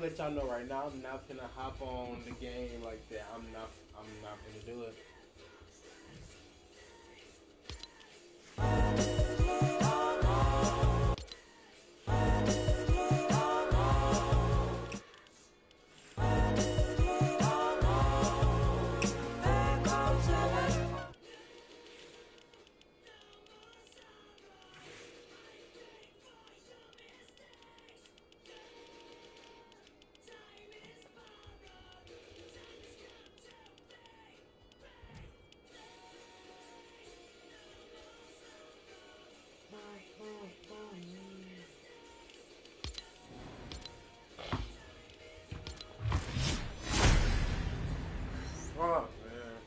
gonna let y'all know right now. I'm not gonna hop on the game like that. I'm not gonna do it. Fuck, man.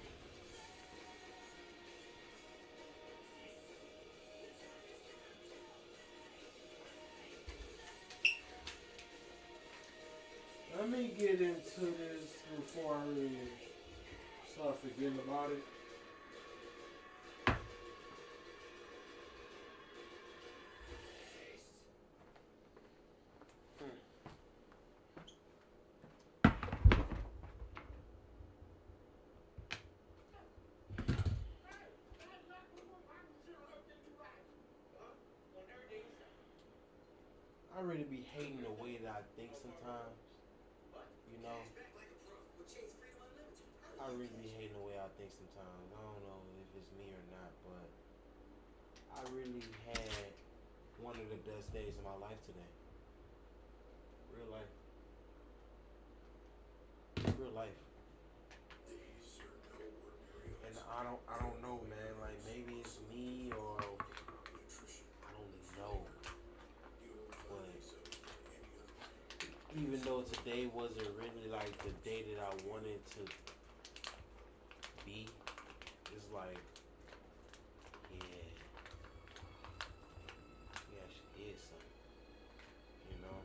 Let me get into this before I really start forgetting about it. I really be hating the way that I think sometimes. You know, I really be hating the way I think sometimes. I don't know if it's me or not, but I really had one of the best days of my life today. Real life. Real life. And I don't know, man. Like maybe it's me or I don't know. But even though today wasn't really like the day that I wanted to be, it's like, yeah, yeah, she is something, you know.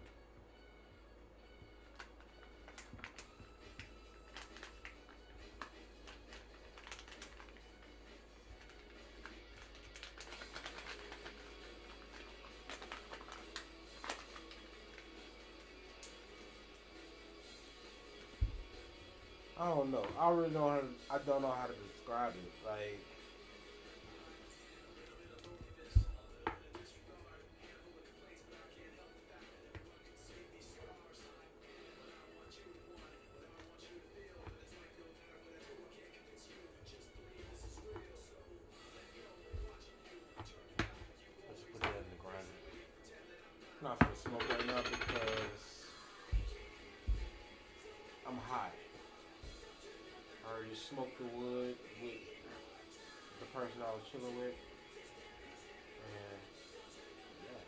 I don't know. I really don't. I don't know how to describe it. Like let's put that in the grinder. I'm not gonna smoke right now because I'm hot. I already smoked the wood with the person I was chilling with, and yeah.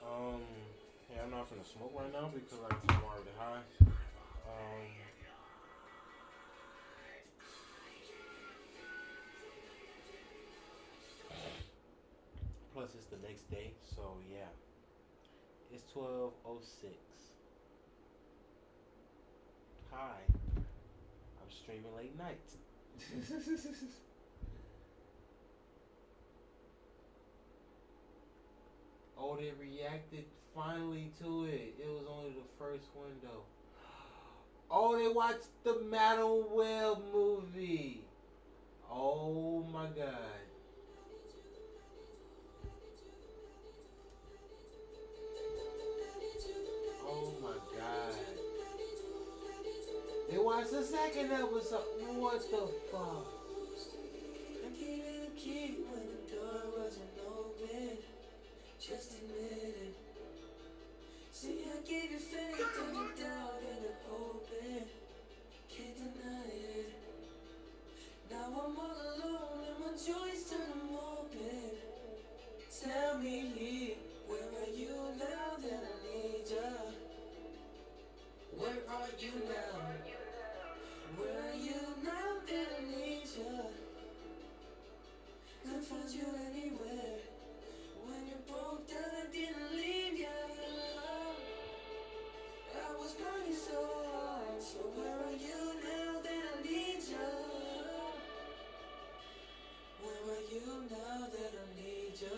Um, yeah, I'm not gonna smoke right now because like I'm already high. Um, plus it's the next day, so yeah. It's 12:06. Hi, I'm streaming late night. Oh, they reacted finally to it. It was only the first window. Oh, they watched the Madam Web movie. Oh my god. Oh my god. watched the second episode. What the fuck? I gave it a key when the door wasn't open. Just admit it. See, I gave you faith and you doubted and hoping. Can't deny it. Now I'm all alone and my joys turn them open. Tell me, where are you now that I need ya? Where are you now? Where are you now that I need ya? Can't find you anywhere. When you broke down, I didn't leave ya. I was burning so hard. So where are you now that I need ya? Where are you now that I need ya?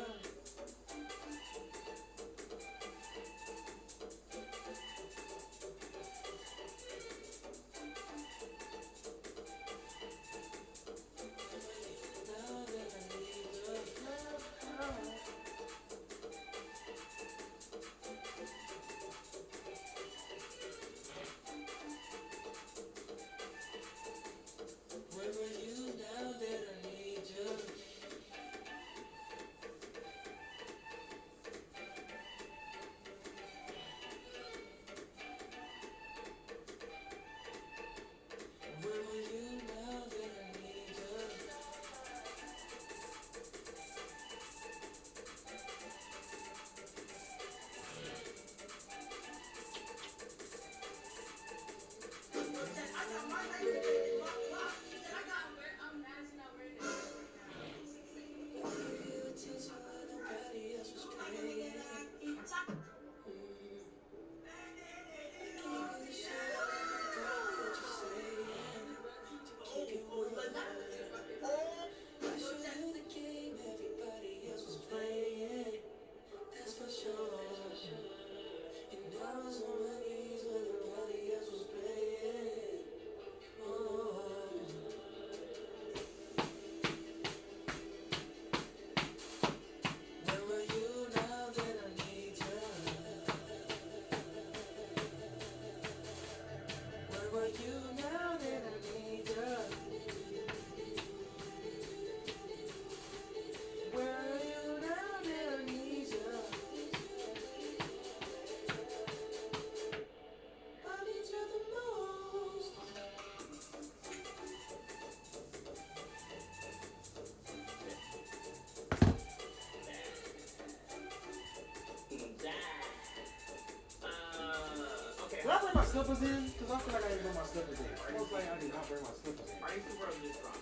Did I bring my slippers in? Because I feel like I didn't bring my slippers in. I was like, I did not bring my slippers in. Our Instagram just dropped.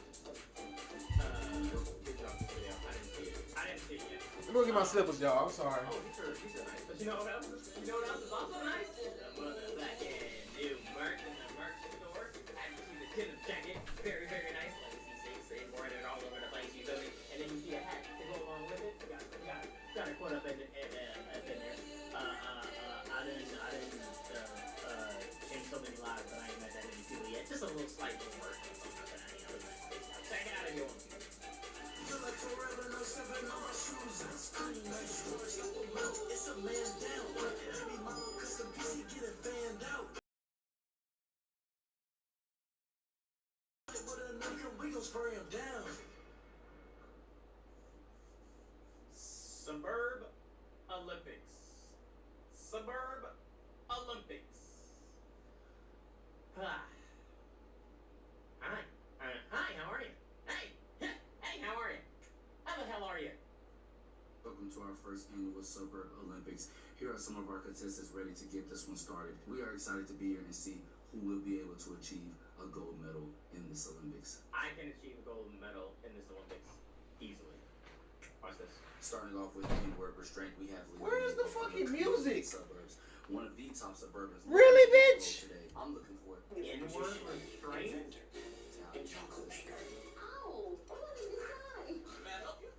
Good job, video. I didn't see it. I didn't see it yet. Let me go get my slippers, y'all. I'm sorry. Oh, these are nice. But you know what else? You know what else is also nice? The motherfucking new merch in the merch store. As you see the denim jacket, very, very nice. Like you see, embroidered all over the place. You feel me? And then you see a hat to go along with it. Got it put up in there. I didn't change so many lives, but I ain't met that many people yet. Just a little slight little work. Check it out if you want to. It's a man down. Jimmy Mama custom PC get it fanned out. With a nigga, we gon' spray him down. Suburb Olympics. Suburb Olympics. Hi. Hi, how are you? Hey, how are you? How the hell are you? Welcome to our first annual Suburb Olympics. Here are some of our contestants ready to get this one started. We are excited to be here and see who will be able to achieve a gold medal in this Olympics. I can achieve a gold medal in this Olympics easily. Watch this. Starting off with in-word restraint, we have Leo. Where is the fucking music? Suburbs. One of the top suburbans. Really, bitch? Today. I'm looking for it. In-word restraint? Chocolate maker. Oh, what is this guy? May I help you?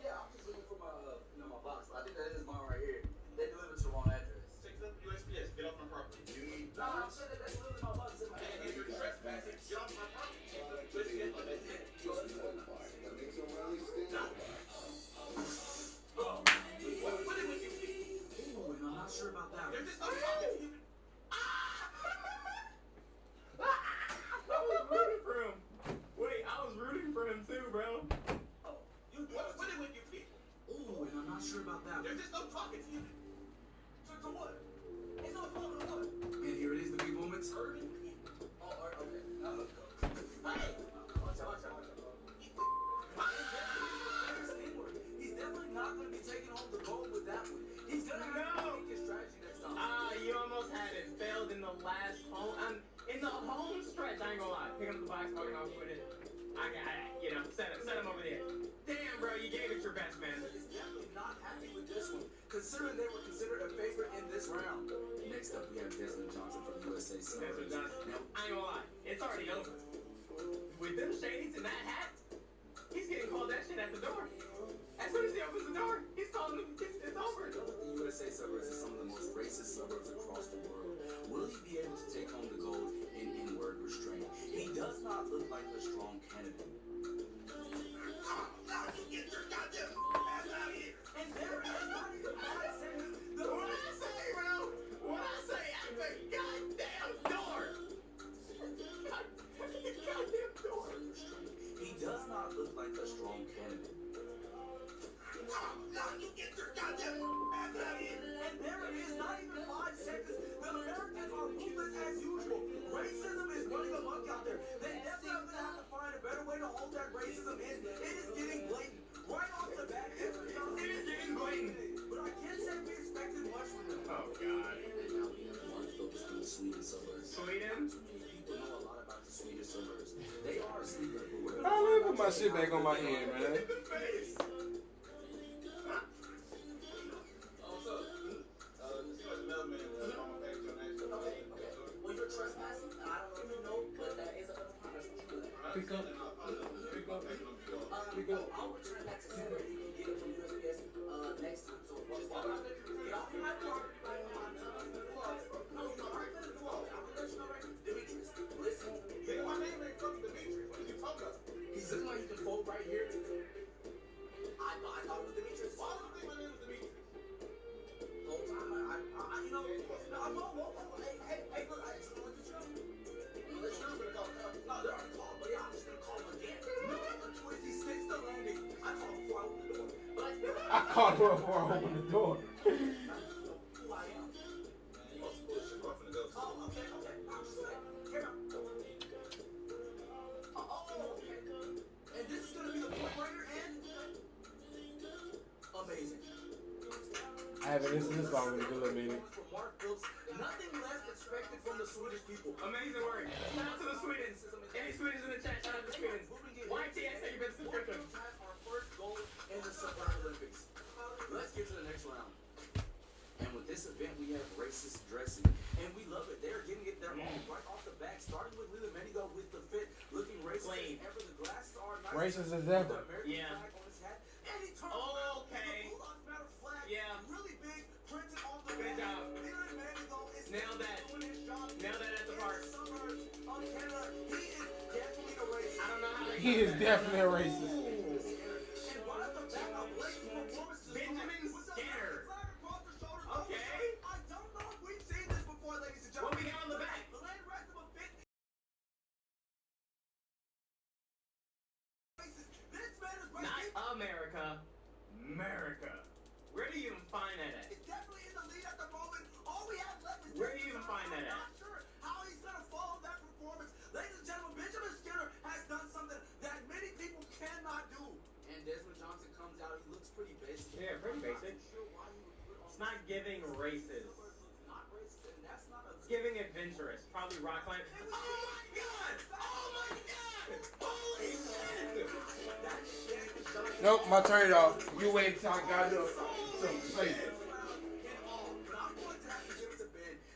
Yeah, I'm just looking for my, my box. I think that is mine right here. They delivered to the wrong address. Take the USPS. Get off my property. You need. No, I'm saying that they delivered my box in my And you're trespassing. Get off my property. Take the USPS. What did we do? I'm not sure about that. There's this. walking off with it. You know, set him over there. Damn, bro, you gave it your best, man. Is definitely not happy with this one, considering they were considered a favorite in this round. Next up, we have Desmond Johnson from USA Suburbs. Now, I ain't gonna lie, it's already over. With them shades and that hat, he's getting called that shit at the door. As soon as he opens the door, he's calling him, it's over. The USA Suburbs is some of the most racist suburbs across the world. Will he be able to take home the gold in N-word restraint? He does not look like a strong candidate. Now you get your goddamn ass out of here. And there is not even 5 seconds. What I say, bro? What I say at the goddamn door? Goddamn door. He does not look like a strong candidate. Now you get your goddamn ass out of here. And there it is, not even 5 seconds. The Americans are ruthless as usual. Racism is running amok out there. They definitely have to find a better way to hold that racism in. It is getting blatant. Right off the bat, It is getting blatant. but I can't say we expected much from them. Oh, God. And now we have Mark Phillips from the Sweden suburbs. Sweden? Too many people know a lot about the Swedish suburbs. They are a sleeper, but we're I let me put my shit back on my head, man. In the face. Well, you're trespassing. I don't know if you know, but that is a little punishment. Pick up. Pick up. I'll return that to Saturday. You can get it from USPS next time. So just get off my car. No, you know, alright, let it go off. I'm gonna let you know right now. Demetrius, listen. My name ain't fucking Demetrius. What are you talking about? He's looking like he can fold right here. I thought it was Demetrius. Why would you think my name is Demetrius? The whole time, you know, whoa. Hey, look, I just want to let you know. I'm gonna let you know. I'm gonna call the cops. No, they're already called, but yeah, I'm just gonna call him again. No, if he sticks the landing, I call him before I open the door. But I called her before I opened the door. who I am. You want some bullshit? I'm finna go. Oh, okay. I'm just saying. Here now. Okay. And this is gonna be the point breaker and amazing. I haven't listened to this song in a good minute. From Mark Phillips, nothing less expected from the Swedish people. Amazing work. Shout out to the Swedens. Any Swedens in the chat, shout out to the Swedens. YTX, thank you for the subscription. Our first goal in the Summer Olympics. Let's get to the next round. And with this event, we have racist dressing, and we love it. They're getting it their own right off the bat, starting with Lila Mendigo with the fit, looking racist Clean. as ever. The glasses are nice. Racist as With ever. the American Yeah. flag on his hat, and he turns Oh, around, okay. and the Blue Lives Matter flag, Yeah. really big, printed on the Good wall. job. Lila Mendigo is Nailed that. doing his job. Nailed that at the In park. suburbs of Canada, he is definitely a racist. I don't know how they He got is that. definitely a racist. And right off the bat, a blatant performance to Benjamin with the Skinner. flag across the shoulders. Okay. I don't know if we've seen this before, ladies and What gentlemen. we got on the back? The land rest of a bit. This man is Not racist. America. America. Where do you even find that at? It's definitely in the lead at the moment. All we have left is Where do you even find that I'm at? not sure how he's gonna follow that performance. Ladies and gentlemen, Benjamin Skinner has done something that many people cannot do. And Desmond Johnson comes out. He looks pretty basic. Yeah, pretty I'm not basic. sure why he would put on It's not giving racist. not racist, and that's not a It's giving adventurous. Probably rock climb. Oh my god! Oh my god! Holy shit! Nope, my turn off. You wait till I got it. Say it.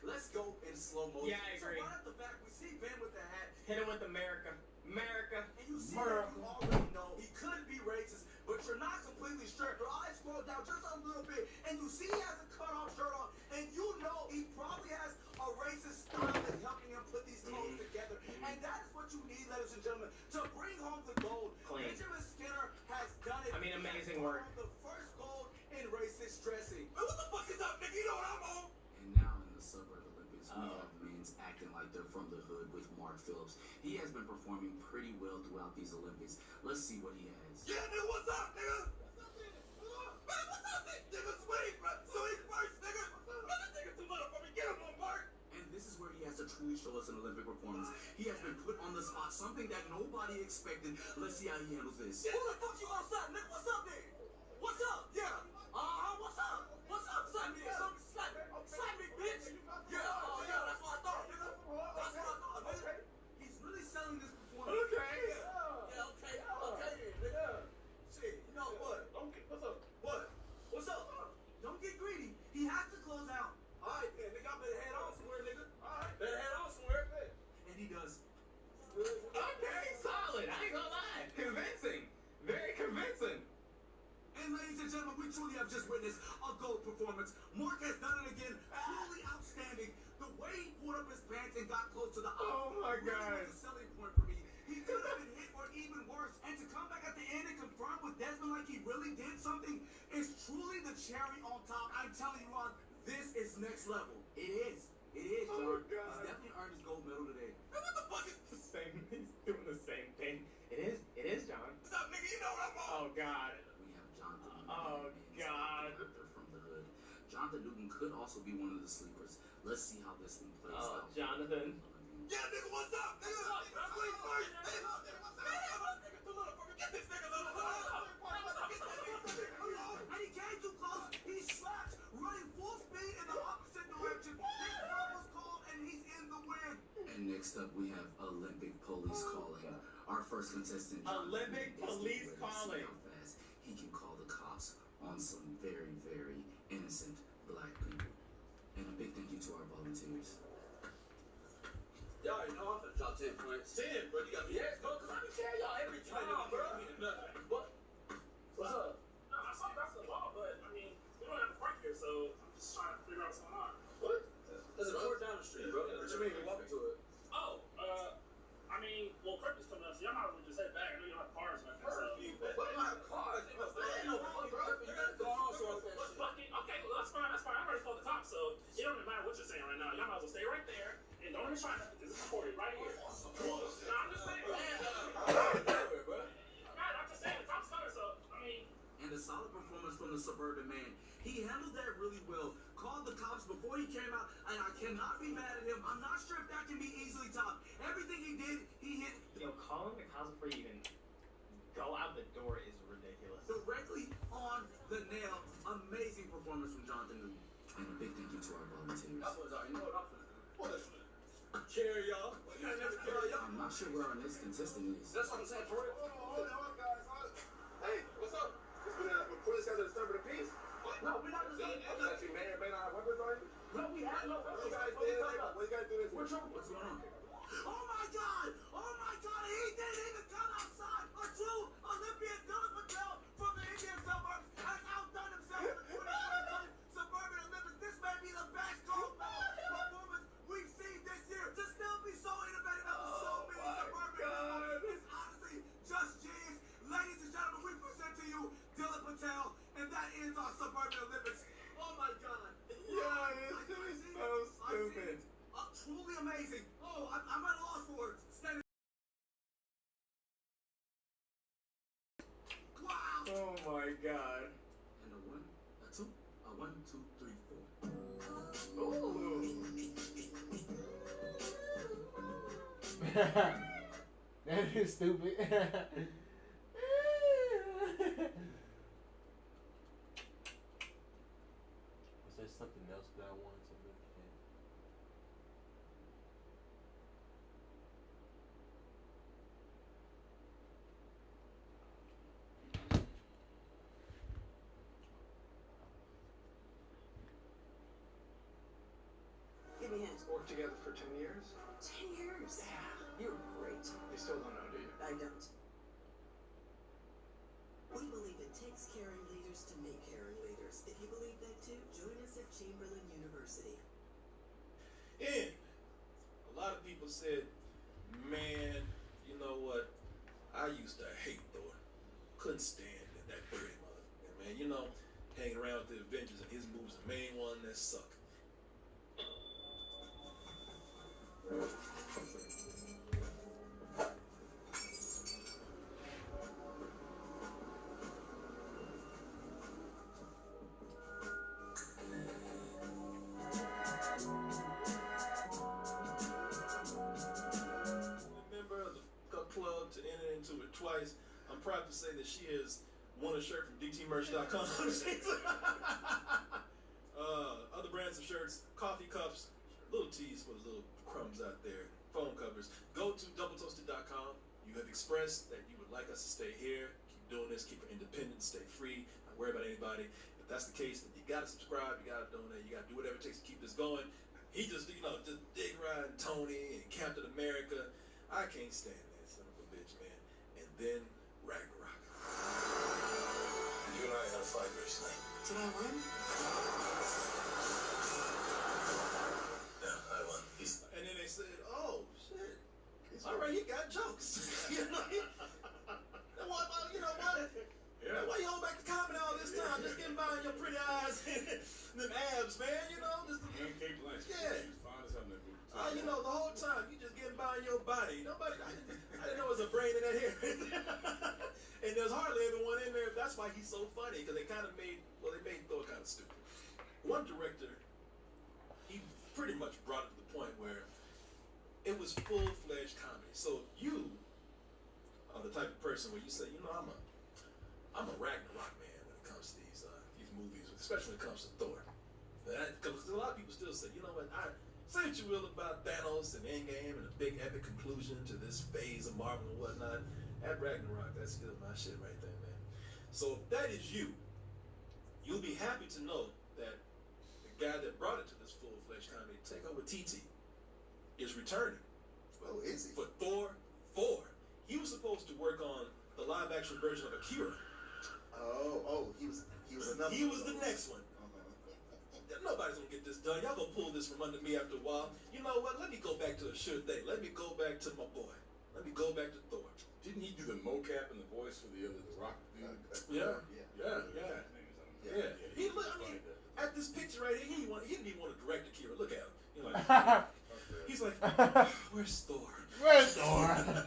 Let's go in slow motion. Yeah, I agree. So right at the back, we see Ben with the hat. Hit him with America. America. And you see that you already know he could be racist, but you're not completely sure. Your eyes scroll down just a little bit, and you see he has a cut-off shirt on, and you know he probably has a racist stylist helping him put these clothes together. And that is what you need, ladies and gentlemen, to bring home the gold. Clean. Benjamin Skinner has done it. I mean, amazing He has work. won The first gold in racist dressing. Man, what the fuck is up, nigga? You know what I'm on? And now in the Suburb Olympics, we have men's acting like they're from the hood with Mark Phillips. He has been performing pretty well throughout these Olympics. Let's see what he has. Yeah, nigga, what's up, nigga? Man, what's up, nigga? Sweet, bro. Sweet first, nigga. Man, this nigga too little for me. Get him on, Mark. And this is where he has to truly show us an Olympic performance. He has been put on the spot, something that nobody expected. Let's see how he handles this. Who the fuck you outside, nigga? What's up, nigga? What's up? Yeah. What's up? What's up, son? Slap me, bitch. Yeah, yeah, that's what I thought, nigga. That's what I thought, nigga. He's really selling this performance. Okay. truly have just witnessed a GOAT performance. Mark has done it again, truly outstanding. The way he pulled up his pants and got close to the Oh my really God. was a selling point for me. He could have been hit or even worse. And to come back at the end and confirm with Desmond like he really did something is truly the cherry on top. I'm telling you, Ron, this is next level. It is. It is, John. Oh, He's God. definitely earned his gold medal today. And what the fuck is The same. He's doing the same thing. It is, John. Stop, nigga, you know what I'm on. Oh God. we have Jonathan Newton, Oh, and God. actor from the hood. Jonathan Newton could also be one of the sleepers. Let's see how this one plays Oh, out. Jonathan. Yeah, nigga, what's up? Nigga, I'm waiting for you. Hey, look, nigga, what's up? Nigga, too little for me. Get this nigga, little. And he came too close. He slapped, running full speed in the opposite direction. His foul was called, and he's in the win. And next up, we have Olympic police calling. Our first contestant, Olympic police calling. How fast he can call the cops on some very, very innocent black people. And a big thank you to our volunteers. Y'all already know I'm finna drop 10 points. 10, bro. You got me ass, bro, because I be telling y'all every time, bro. Nothing. What? What's up? No, I saw you guys in the ball, but I mean, we don't have a park here, so I'm just trying to figure out what's going on. What? There's a court down the street, bro. What you mean we walking to it? Oh, I mean, well, Kirby's coming up, so y'all might as well just head back. I know you don't have cars or nothing, so. What? You don't have cars? Ain't no phone, bro. You got to go on, so I'm But fucking, okay, well, that's fine. I already called the cops, so it don't even matter what you're saying right now. Y'all might as well stay right there and don't even try nothing, because it's recorded right here. No, I'm just saying. I'm just saying, the cops coming, so, I mean. And a solid performance from the suburban man. He handled that really well. Called the cops before he came out, and I cannot be mad at him. I'm not sure if that can be easily topped. Everything he did, he hit Calling the cops before you even go out the door is ridiculous. directly on the nail. Amazing performance from Jonathan Newton. And a big thank you to our volunteers. That's what y'all, you know what I'm finna do. What is it? Carry y'all. You gotta never carry y'all. I'm not sure where our next contestant is. That's what I'm saying, for real. Hold on, guys. Hey, what's up? Police guys are disturbing the peace. No, we're not That you may or may not have weapons on you? No, we have no What you guys did? What you guys do this? We're trying. What's going on? Oh my God! Oh my God! He didn't even come outside. A true Olympian Patel from the Indian suburbs has outdone himself in the 2022 Suburban Olympics. This may be the best gold medal performance we've seen this year. To still be so innovative after so many Suburban medals is honestly just genius. Ladies and gentlemen, we present to you Dylan Patel, and that ends our Suburban Olympics. Oh my God! Yeah, this is so stupid. Truly amazing. Oh, I'm at a loss for words. Wow! Oh my God. And a one, a two, a 1, 2, 3, 4. Ooh. That is stupid. Was there something else that I wanted to look at? Give me hands. Worked together for 10 years? 10 years. You're great. You still don't know, do you? I don't. We believe it takes caring leaders to make caring leaders. If you believe that too, join us at Chamberlain University. And a lot of people said, man, you know what? I used to hate Thor. Couldn't stand that pretty motherfucker, man. You know, hanging around with the Avengers and his moves, the main one that sucked. Club to enter into it twice. I'm proud to say that she has won a shirt from dtmerch.com. Other brands of shirts, coffee cups, little teas for the little crumbs out there, phone covers. Go to doubletoasted.com. You have expressed that you would like us to stay here, keep doing this, keep it independent, stay free, not worry about anybody. If that's the case, then you gotta subscribe, you gotta donate, you gotta do whatever it takes to keep this going. He just, just dig riding Tony and Captain America. I can't stand that son of a bitch, man. And then Ragnarok. You and I have fight recently. Did I win? Yeah, I won. And then they said, "Oh shit! All right, he got jokes." You know, you know what? Yeah. Why you hold back the comedy all this time? Just getting by on your pretty eyes, them abs, man. You know, just And Kate Blanchett. Yeah. She was fine as hell in that movie. you know, the whole time you just getting by on your body. Nobody, I didn't know there was a brain in that hair. And there's hardly everyone in there. That's why he's so funny, because they kind of made Thor kind of stupid. One director, he pretty much brought it to the point where it was full-fledged comedy. So you are the type of person where you say, you know, I'm a Ragnarok man when it comes to these movies, especially when it comes to Thor. Because a lot of people still say, you know what, say what you will about Thanos and Endgame and a big epic conclusion to this phase of Marvel and whatnot. At Ragnarok, that's still my shit right there, man. So if that is you, you'll be happy to know that the guy that brought it to this full-fledged comedy, Takeover TT, is returning. Oh, is he? For Thor 4. He was supposed to work on the live-action version of Akira. Oh, he was another. He was the next one. Nobody's gonna get this done. Y'all gonna pull this from under me after a while. You know what? Let me go back to a sure thing. Let me go back to my boy. Let me go back to Thor. Didn't he do the mocap and the voice for the Rock dude? Yeah. Yeah. He look. I mean, at this picture right here, he didn't even want to direct Akira. Look at him. You know, he's like, where's Thor? Where's Thor?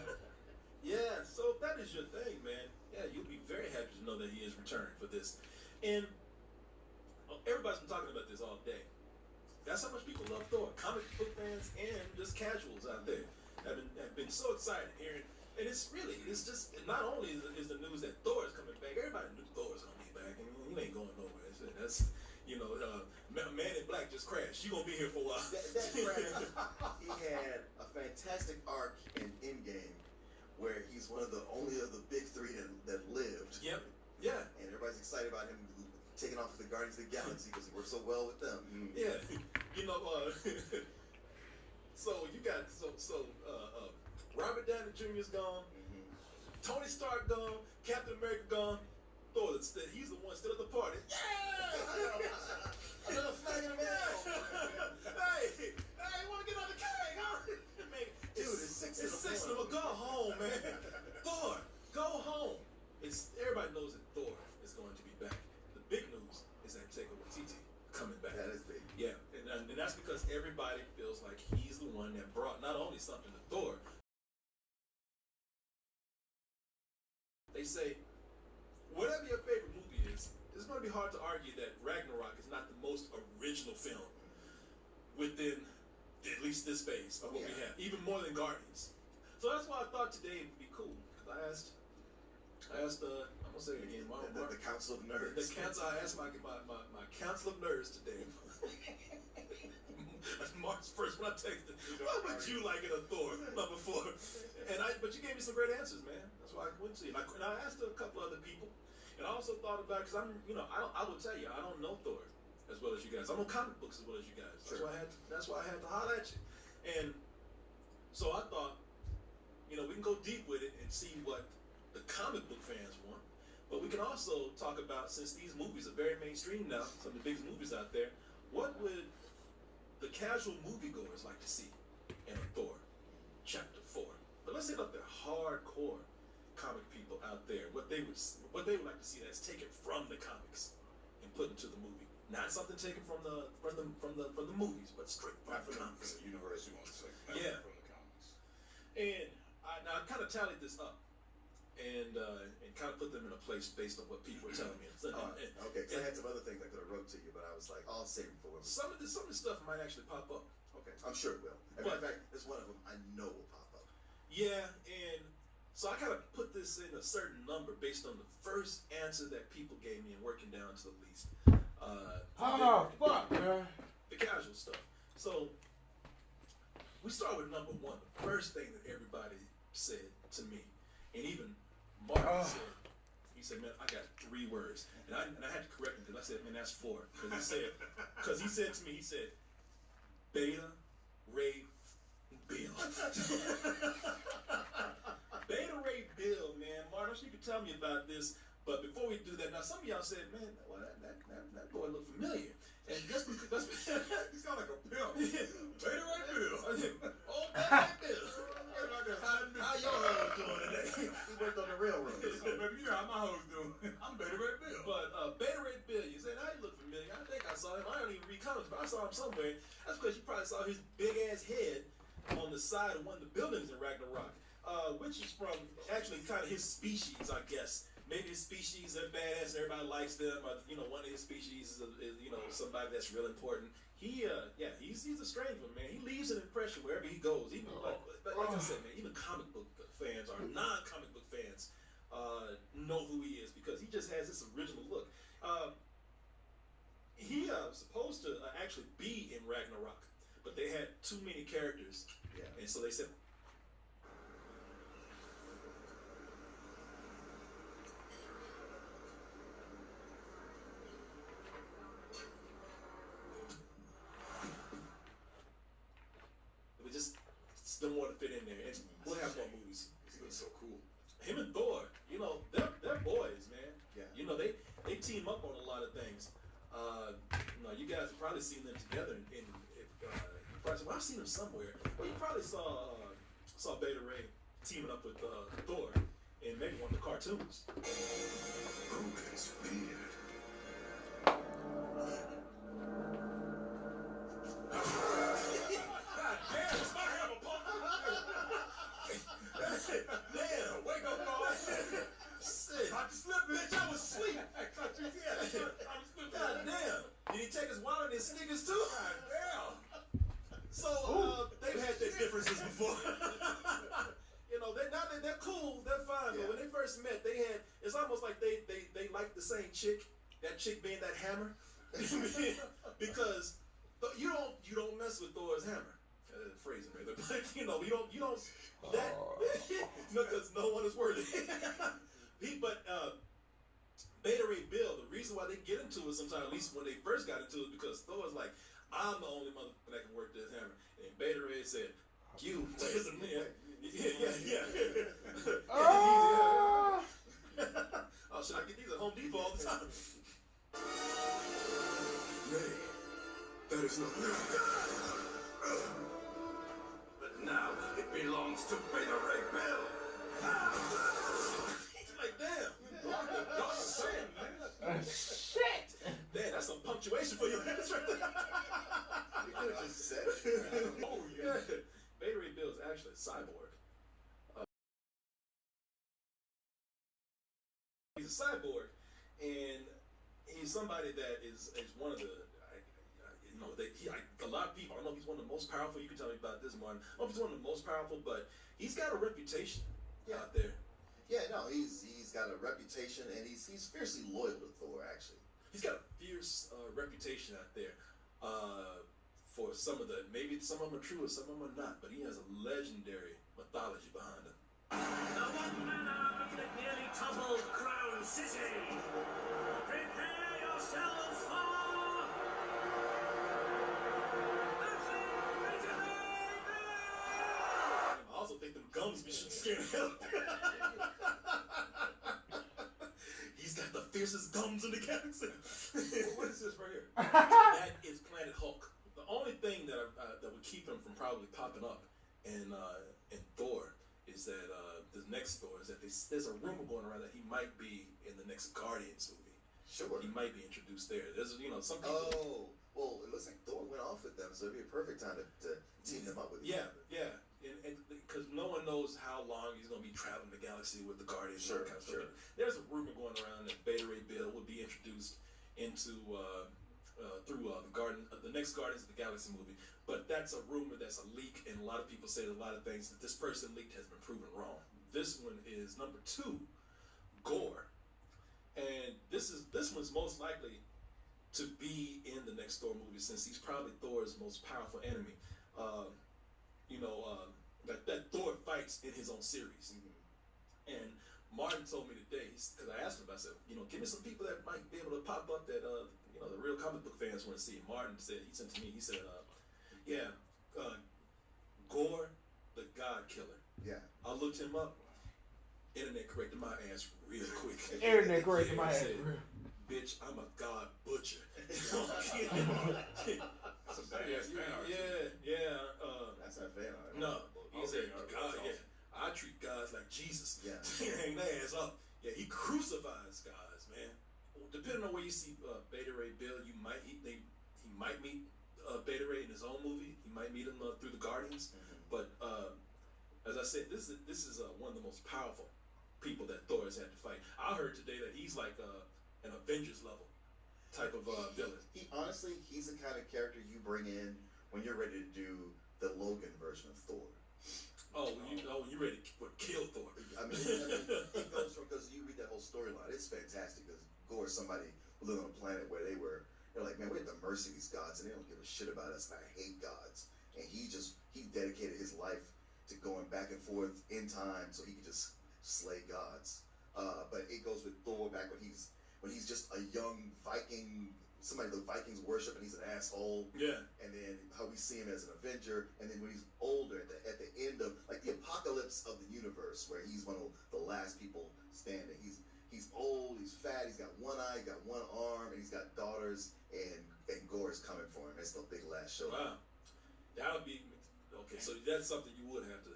Yeah. So if that is your thing, man, yeah, you'll be very happy to know that he is returning for this. And everybody's been talking about this all day. That's how much people love Thor. Comic book fans and just casuals out there have been so excited hearing. And it's just not only is the news that Thor is coming back. Everybody knew Thor was gonna be back, and he ain't going nowhere. That's Man in Black just crashed. You gonna be here for a while. That crash, he had a fantastic arc in Endgame, where he's one of the only of the big three that lived. Yep. Yeah. And everybody's excited about him taking off with the Guardians of the Galaxy because he works so well with them. Yeah. You know, so you got Robert Downey Jr. is gone, Tony Stark gone, Captain America gone, Thor, he's the one still at the party. Yeah! Another flag in the mail. Hey, you want to get on the cake, huh? Man, dude, it's 6 in the morning. Go home, man. Thor, go home. Everybody knows that Thor is going to be back. The big news is that Takeover TT coming back. That is big. Yeah, and that's because everybody feels like he's the one that brought not only something to Thor. They say, whatever your favorite movie is, it's going to be hard to argue that Ragnarok is not the most original film within at least this phase of what we have, even more than Guardians. So that's why I thought today it would be cool. Because I asked, I'm going to say it again, the Council of Nerds. I asked my Council of Nerds today. That's March 1st when I texted, what would you like in a Thor number 4? But you gave me some great answers, man. That's why I went to you. And I asked a couple other people, and I also thought about, because I will tell you, I don't know Thor as well as you guys. I know comic books as well as you guys. That's why I had to holler at you. And so I thought, we can go deep with it and see what the comic book fans want. But we can also talk about, since these movies are very mainstream now, some of the biggest movies out there, what would the casual moviegoers like to see in a Thor Chapter 4? But let's hit up the hardcore comic people out there, what they would like to see that's taken from the comics and put into the movie. Not something taken from the movies, but straight from the comics. From the universe, you want to say. Yeah. From the comics. And I kind of tallied this up and kind of put them in a place based on what people were telling me. Okay, because I had some other things I could have wrote to you, but I was like, I'll save it for when some of the stuff might actually pop up. Okay, I'm sure it will. As a matter of fact, it's one of them I know will pop up. Yeah, and so I kind of put this in a certain number based on the first answer that people gave me and working down to the least. Fuck, man. The casual stuff. So we start with number 1. The first thing that everybody said to me, and even Martin said, he said, man, I got 3 words. And I had to correct him because I said, man, that's 4. Because he said to me, Beta Ray Bill. Beta Ray Bill, man. Martin, you can tell me about this. But before we do that, now some of y'all said, man, well, that boy look familiar. And just because He sound like a pimp. Beta Ray Bill. Oh, Beta Ray Bill. How your hoes doing today? He worked on the railroad. Baby, you know how my hoes do. I'm Beta Ray Bill. But Beta Ray Bill, you said, I look familiar. I think I saw him. I don't even read comics, but I saw him somewhere. That's because you probably saw his big-ass head on the side of one of the buildings in Ragnarok, which is from actually kind of his species, I guess. Maybe his species, they're badass and everybody likes them. Or, you know, one of his species is you know, somebody that's real important. He's a strange one, man. He leaves an impression wherever he goes. Even like I said, man, even comic book fans or non-comic book fans know who he is because he just has this original look. He was supposed to actually be in Ragnarok, but they had too many characters, and so they said. We just don't want to fit in there, and we'll have more movies. He looks so cool. Him and Thor, you know, they're boys, man. Yeah. You know, they team up on a lot of things. You know, you guys have probably seen them together in well, I've seen them somewhere. Well, you probably saw Beta Ray teaming up with Thor in maybe one of the cartoons. Rouge's beard. Damn, wake up, boy. Shit. I just slipped, bitch. I was asleep. God damn. Did he take his wallet and his sneakers too? God damn. So, they've had their differences before. You know, they're cool, they're fine, but when they first met, it's almost like they like the same chick, that chick being that hammer. Because you don't mess with Thor's hammer. Phrasing rather, but you know, you don't that because no one is worthy. Beta Ray Bill, the reason why they get into it sometimes, at least when they first got into it, because Thor's like, I'm the only motherfucker that can work this hammer. And Beta Ray said, you is a man. Yeah. Oh, should I get these at Home Depot all the time? Nay, that is not me. But now it belongs to Beta Ray Bill. He's like, damn. Shit. Damn, that's some punctuation for your ass right there. You could have just said it. Oh, yeah. Beta Ray Bill is actually a cyborg. He's a cyborg, and he's somebody that is one of the, you know, a lot of people, I don't know if he's one of the most powerful, you can tell me about this one, I don't know if he's one of the most powerful, but he's got a reputation out there. Yeah, no, he's got a reputation, and he's fiercely loyal to Thor, actually. He's got a fierce reputation out there. For some of maybe some of them are true or some of them are not, but he has a legendary mythology behind him. The one manor that nearly toppled Crown City. Prepare yourselves for I also think them gums be scared of him. He's got the fiercest gums in the galaxy. What is this right here? That is Planet Hulk. The only thing that would keep him from probably popping up in Thor is that the next Thor is that there's a rumor going around that he might be in the next Guardians movie. Sure. He might be introduced there. There's some people. Oh, well, it looks like Thor went off with them, so it'd be a perfect time to team them up with each other. Yeah. And because no one knows how long he's going to be traveling the galaxy with the Guardians. Sure, kind of sure. Stuff. There's a rumor going around that Beta Ray Bill would be introduced into through the next Guardians of the Galaxy movie. But that's a rumor, that's a leak, and a lot of people say a lot of things that this person leaked has been proven wrong. This one is number 2, Gore, and this one's most likely to be in the next Thor movie since he's probably Thor's most powerful enemy. That Thor fights in his own series. Mm-hmm. And Martin told me today, because I asked him, I said, give me some people that might be able to pop up that, the real comic book fans want to see. Martin said, he sent to me, he said, Gore, the God Killer. Yeah. I looked him up. internet corrected my ass real quick. Internet corrected my ass. Said, bitch, I'm a god butcher. That's a badass fan art. Yeah. That's not fan art. No, he said, Okay, God, that's yeah. I treat guys like Jesus. Yeah. Hang their ass up. Yeah, he crucifies guys, man. Depending on where you see Beta Ray Bill, he might meet Beta Ray in his own movie. He might meet him through the Guardians. Mm-hmm. But as I said, this is one of the most powerful people that Thor has had to fight. I heard today that he's like an Avengers level type of villain. He honestly, he's the kind of character you bring in when you're ready to do the Logan version of Thor. When you're ready to kill Thor. I mean, it goes from, because you read that whole storyline, it's fantastic, because Gore is somebody who lived on a planet where they're like, man, we're at the mercy of these gods, and they don't give a shit about us, and I hate gods. And he dedicated his life to going back and forth in time so he could just slay gods. But it goes with Thor back when he's just a young Viking, somebody the Vikings worship, and he's an asshole. Yeah. And then how we see him as an Avenger, and then when he's older, at the end of like the apocalypse of the universe, where he's one of the last people standing. He's old, he's fat, he's got one eye, got one arm, and he's got daughters, and Gore is coming for him. It's the big last show. Wow. That would be okay. So that's something you would have to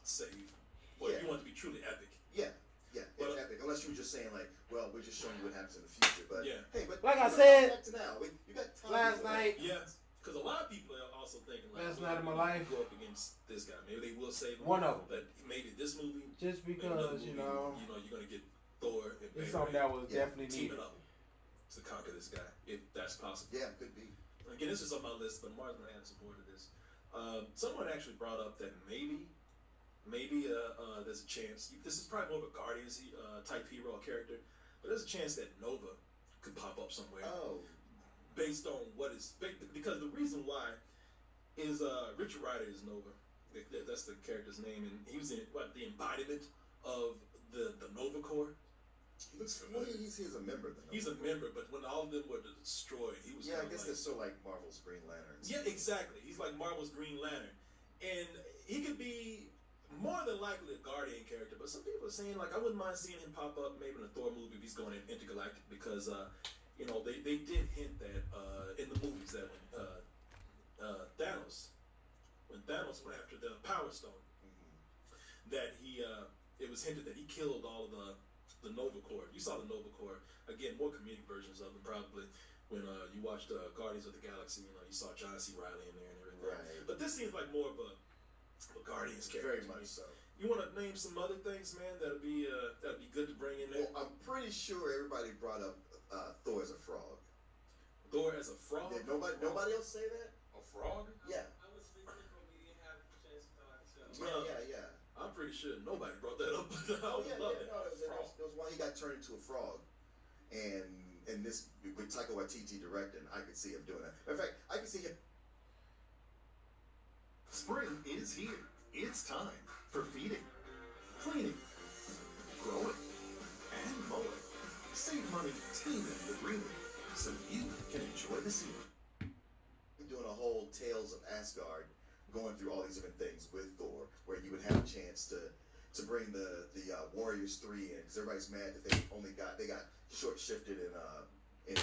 save. Well, if you want to be truly epic. Yeah, it's epic. Unless you were just saying like, well, we're just showing you what happens in the future. But hey, but like I said, back to now, you got time last night. Yeah, because a lot of people are also thinking like, last night of my life, go up against this guy. Maybe they will save him. One of them. But maybe this movie, just because you're gonna get Thor. And it's something that was definitely needed up to conquer this guy, if that's possible. Yeah, could be. Again, this is on my list, but Mark's gonna add some more to this. Someone actually brought up that maybe there's a chance. This is probably more of a Guardians type hero or character, but there's a chance that Nova could pop up somewhere. Oh, based on what is because the reason why is Richard Rider is Nova. That's the character's name, and he was in the embodiment of the Nova Corps. He looks familiar. He's a member. He's a member, but when all of them were destroyed, he was. Yeah, I guess they're sort of like Marvel's Green Lantern. Yeah, exactly. He's like Marvel's Green Lantern, and he could be more than likely a Guardian character. But some people are saying like I wouldn't mind seeing him pop up maybe in a Thor movie if he's going in intergalactic, because they did hint that in the movies that when Thanos went after the Power Stone, that it was hinted that he killed all of the Nova Corps. You saw the Nova Corps again, more comedic versions of them probably when you watched Guardians of the Galaxy. You saw John C. Reilly in there and everything. Right. But this seems like more of a Guardians character. Very much so. You want to name some other things, man? That'd be good to bring in there. Well, I'm pretty sure everybody brought up Thor as a frog. Thor as a frog? Did nobody else say that? A frog? Yeah. I was thinking, but we didn't have a chance to talk. Yeah. I'm pretty sure nobody brought that up. I would love that. No, it was why he got turned into a frog, and this with Taika Waititi directing, I could see him doing that. In fact, I could see him. Spring is here. It's time for feeding, cleaning, growing, and mowing. Save money taming the greenery so you can enjoy the season. Doing a whole Tales of Asgard, going through all these different things with Thor, where you would have a chance to bring the Warriors 3 in, because everybody's mad that they got short shifted in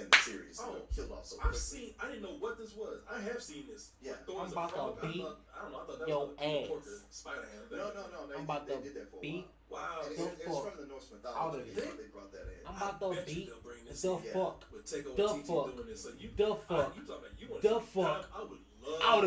the series. Killed off so quickly. I didn't know what this was. I have seen this. Yeah. I'm about to beat I thought that your was ass. Spider-Man. No. I'm about to did that for a beat. while. Wow. And it's from the Norse mythology. They brought that in. I'm about to beat the fuck. With Taika The Waititi fuck. doing this. So The fuck. You talking about you want The to fuck. I would love. I would